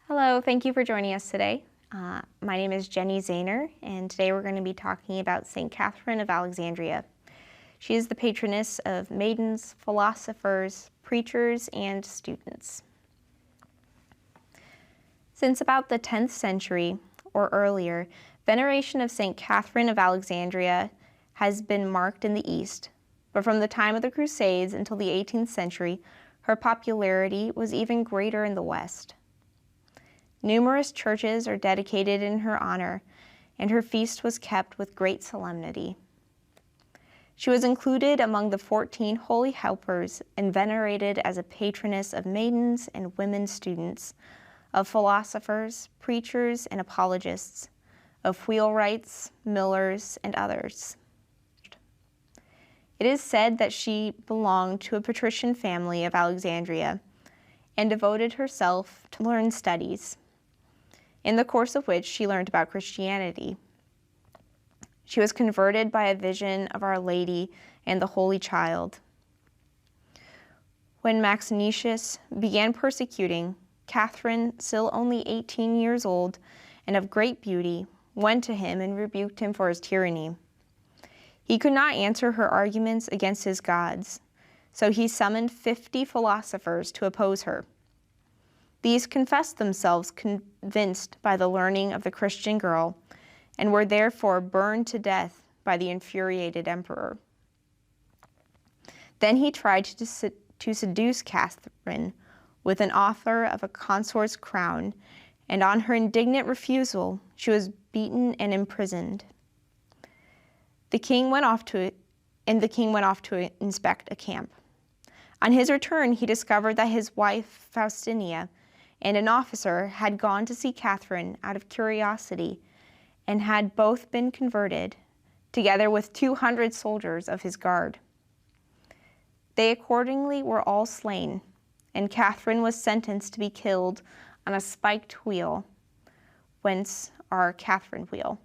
Hello, thank you for joining us today. My name is Jenny Zahner, and today we're going to be talking about St. Catherine of Alexandria. She is the patroness of maidens, philosophers, preachers, and students. Since about the 10th century or earlier, veneration of St. Catherine of Alexandria has been marked in the East, but from the time of the Crusades until the 18th century, her popularity was even greater in the West. Numerous churches are dedicated in her honor, and her feast was kept with great solemnity. She was included among the 14 holy helpers and venerated as a patroness of maidens and women students, of philosophers, preachers, and apologists, of wheelwrights, millers, and others. It is said that she belonged to a patrician family of Alexandria and devoted herself to learned studies, in the course of which she learned about Christianity. She was converted by a vision of Our Lady and the Holy Child. When Maxentius began persecuting, Catherine, still only 18 years old and of great beauty, went to him and rebuked him for his tyranny. He could not answer her arguments against his gods, so he summoned 50 philosophers to oppose her. These confessed themselves convinced by the learning of the Christian girl and were therefore burned to death by the infuriated emperor. Then he tried to seduce Catherine with an offer of a consort's crown, and on her indignant refusal, she was beaten and imprisoned. The king went off to inspect a camp. On his return, he discovered that his wife, Faustinia, and an officer had gone to see Catherine out of curiosity and had both been converted, together with 200 soldiers of his guard. They accordingly were all slain, and Catherine was sentenced to be killed on a spiked wheel, whence our Catherine wheel.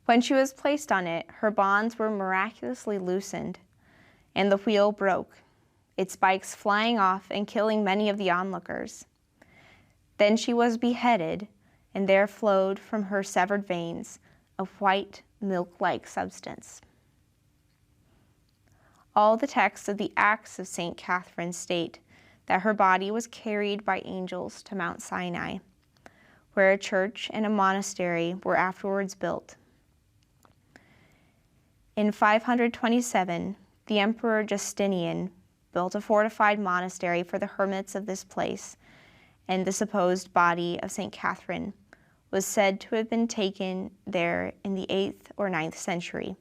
When she was placed on it, her bonds were miraculously loosened, and the wheel broke, its spikes flying off and killing many of the onlookers. Then she was beheaded, and there flowed from her severed veins a white, milk-like substance. All the texts of the Acts of St. Catherine state that her body was carried by angels to Mount Sinai, where a church and a monastery were afterwards built. In 527, the Emperor Justinian built a fortified monastery for the hermits of this place, and the supposed body of St. Catherine was said to have been taken there in the 8th or 9th century,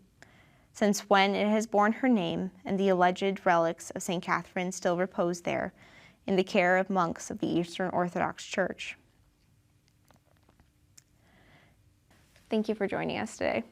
since when it has borne her name, and the alleged relics of St. Catherine still repose there in the care of monks of the Eastern Orthodox Church. Thank you for joining us today.